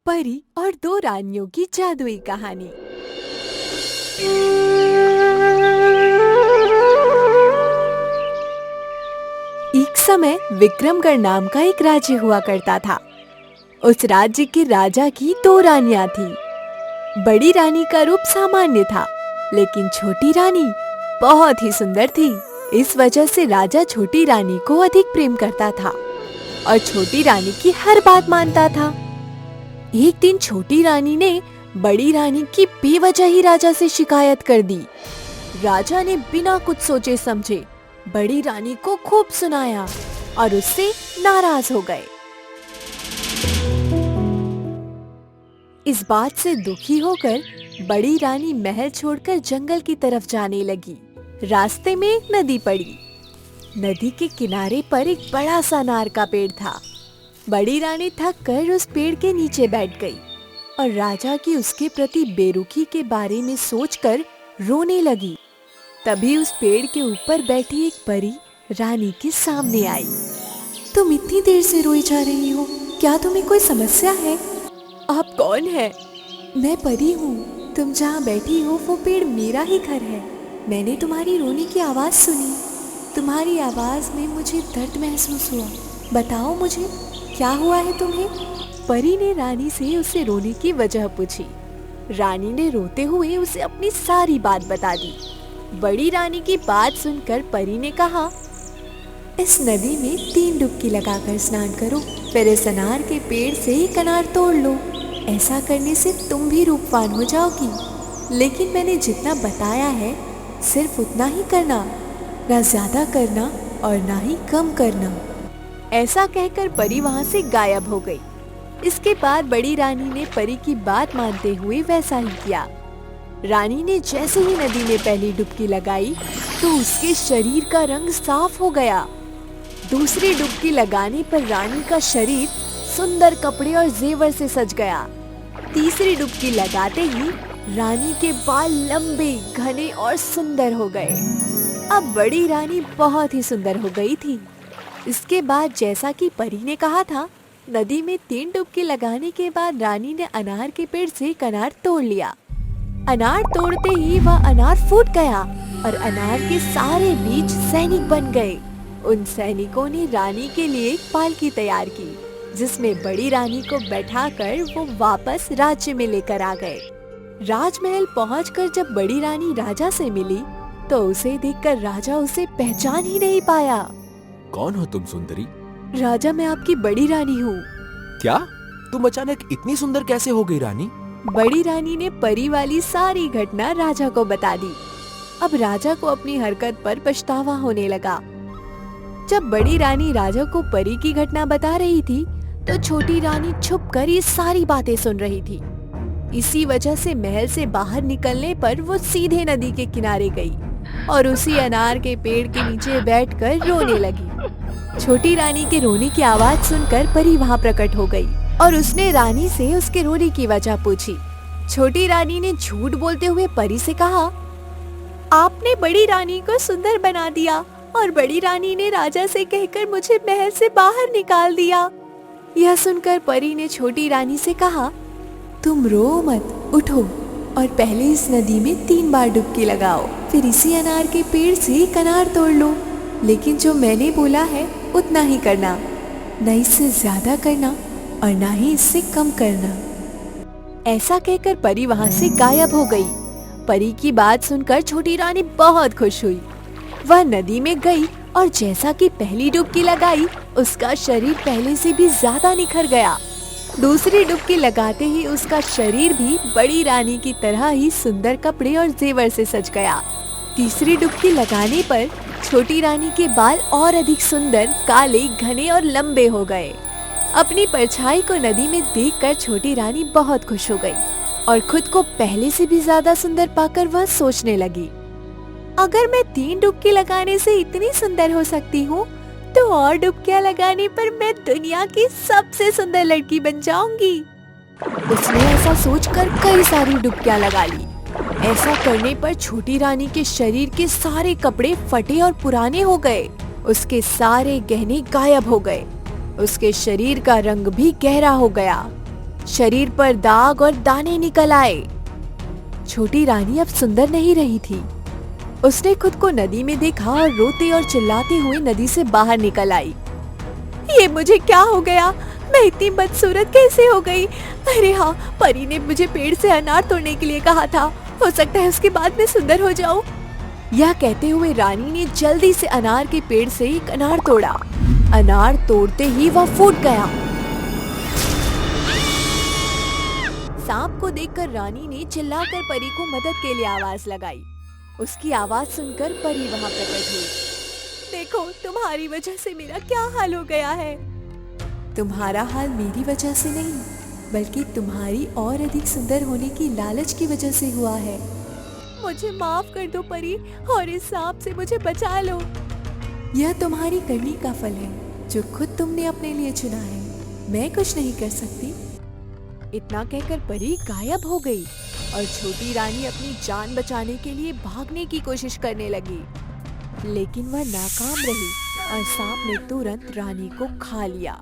परी और दो रानियों की जादुई कहानी। एक समय विक्रमगढ़ नाम का एक राज्य हुआ करता था। उस राज्य के राजा की दो रानियां थीं। बड़ी रानी का रूप सामान्य था, लेकिन छोटी रानी बहुत ही सुंदर थी। इस वजह से राजा छोटी रानी को अधिक प्रेम करता था और छोटी रानी की हर बात मानता था। एक दिन छोटी रानी ने बड़ी रानी की बेवजह ही राजा से शिकायत कर दी। राजा ने बिना कुछ सोचे समझे बड़ी रानी को खूब सुनाया और उससे नाराज हो गए। इस बात से दुखी होकर बड़ी रानी महल छोड़कर जंगल की तरफ जाने लगी। रास्ते में एक नदी पड़ी। नदी के किनारे पर एक बड़ा सा अनार का पेड़ था। बड़ी रानी थक कर उस पेड़ के नीचे बैठ गई और राजा की उसके प्रति बेरुखी के बारे में सोचकर रोने लगी। तभी उस पेड़ के ऊपर बैठी एक परी रानी के सामने आई। तुम इतनी देर से रोई जा रही हो, क्या तुम्हें कोई समस्या है? आप कौन है? मैं परी हूँ। तुम जहाँ बैठी हो वो पेड़ मेरा ही घर है। मैंने तुम्हारी रोने की आवाज सुनी। तुम्हारी आवाज में मुझे दर्द महसूस हुआ। बताओ मुझे, क्या हुआ है तुम्हें? परी ने रानी से उसे रोने की वजह पूछी। रानी ने रोते हुए उसे अपनी सारी बात बता दी। बड़ी रानी की बात सुनकर परी ने कहा, इस नदी में 3 डुबकी लगाकर स्नान करो, फिर इस अनार के पेड़ से एक अनार तोड़ लो। ऐसा करने से तुम भी रूपवान हो जाओगी। लेकिन मैंने जितना बताया है सिर्फ उतना ही करना, ना ज्यादा करना और ना ही कम करना। ऐसा कहकर परी वहां से गायब हो गई। इसके बाद बड़ी रानी ने परी की बात मानते हुए वैसा ही किया। रानी ने जैसे ही नदी में पहली डुबकी लगाई तो उसके शरीर का रंग साफ हो गया। दूसरी डुबकी लगाने पर रानी का शरीर सुंदर कपड़े और जेवर से सज गया। तीसरी डुबकी लगाते ही रानी के बाल लंबे, घने और सुंदर हो गए। अब बड़ी रानी बहुत ही सुंदर हो गई थी। इसके बाद जैसा कि परी ने कहा था, नदी में 3 डुबकी लगाने के बाद रानी ने अनार के पेड़ से एक अनार तोड़ लिया। अनार तोड़ते ही वह अनार फूट गया और अनार के सारे बीज सैनिक बन गए। उन सैनिकों ने रानी के लिए एक पालकी तैयार की, जिसमें बड़ी रानी को बैठाकर वो वापस राज्य में लेकर आ गए। राजमहल पहुंचकर जब बड़ी रानी राजा से मिली तो उसे देखकर राजा उसे पहचान ही नहीं पाया। कौन हो तुम सुंदरी? राजा, मैं आपकी बड़ी रानी हूँ। क्या तुम अचानक इतनी सुंदर कैसे हो गई रानी? बड़ी रानी ने परी वाली सारी घटना राजा को बता दी। अब राजा को अपनी हरकत पर पछतावा होने लगा। जब बड़ी रानी राजा को परी की घटना बता रही थी तो छोटी रानी छुपकर ये सारी बातें सुन रही थी। इसी वजह से महल से बाहर निकलने पर वो सीधे नदी के किनारे गई और उसी अनार के पेड़ के नीचे बैठकर रोने लगी। छोटी रानी के रोने की आवाज सुनकर परी वहाँ प्रकट हो गई और उसने रानी से उसके रोने की वजह पूछी। छोटी रानी ने झूठ बोलते हुए परी से कहा, आपने बड़ी रानी को सुंदर बना दिया और बड़ी रानी ने राजा से कहकर मुझे महल से बाहर निकाल दिया। यह सुनकर परी ने छोटी रानी से कहा, तुम रो मत, उठो और पहले इस नदी में 3 बार डुबकी लगाओ, फिर इसी अनार के पेड़ से एक अनार तोड़ लो। लेकिन जो मैंने बोला है उतना ही करना, न इससे ज्यादा करना और ना ही इससे कम करना। ऐसा कहकर परी वहां से गायब हो गई। परी की बात सुनकर छोटी रानी बहुत खुश हुई। वह नदी में गई और जैसा कि पहली डुबकी लगाई उसका शरीर पहले से भी ज्यादा निखर गया। दूसरी डुबकी लगाते ही उसका शरीर भी बड़ी रानी की तरह ही सुंदर कपड़े और जेवर से सज गया। तीसरी डुबकी लगाने पर छोटी रानी के बाल और अधिक सुंदर, काले, घने और लंबे हो गए। अपनी परछाई को नदी में देखकर छोटी रानी बहुत खुश हो गई और खुद को पहले से भी ज्यादा सुंदर पाकर वह सोचने लगी, अगर मैं 3 डुबकी लगाने से इतनी सुंदर हो सकती हूँ तो और डुबकियां लगाने पर मैं दुनिया की सबसे सुंदर लड़की बन जाऊंगी। उसने ऐसा सोचकर कई सारी डुबकियां लगा ली। ऐसा करने पर छोटी रानी के शरीर के सारे कपड़े फटे और पुराने हो गए। उसके सारे गहने गायब हो गए। उसके शरीर का रंग भी गहरा हो गया। शरीर पर दाग और दाने निकल आए। छोटी रानी अब सुंदर नहीं रही थी। उसने खुद को नदी में देखा और रोते और चिल्लाते हुए नदी से बाहर निकल आई। ये मुझे क्या हो गया? मैं इतनी बदसूरत कैसे हो गई? अरे हाँ, परी ने मुझे पेड़ से अनार तोड़ने के लिए कहा था। हो सकता है उसके बाद मैं सुंदर हो जाऊं। यह कहते हुए रानी ने जल्दी से अनार के पेड़ से एक अनार तोड़ा। अनार तोड़ते ही वह फूट गया। सांप को देखकर रानी ने चिल्लाकर परी को मदद के लिए आवाज लगाई। उसकी आवाज सुनकर परी वहां प्रकट हुई। देखो, तुम्हारी वजह से मेरा क्या हाल हो गया है। तुम्हारा हाल मेरी वजह से नहीं, बल्कि तुम्हारी और अधिक सुंदर होने की लालच की वजह से हुआ है। मुझे माफ कर दो परी, और इस सांप से मुझे बचा लो। यह तुम्हारी करनी का फल है, जो खुद तुमने अपने लिए चुना है। मैं कुछ नहीं कर सकती। इतना कहकर परी गायब हो गई और छोटी रानी अपनी जान बचाने के लिए भागने की कोशिश करने लगी, लेकिन वह नाकाम रही और सांप ने तुरंत रानी को खा लिया।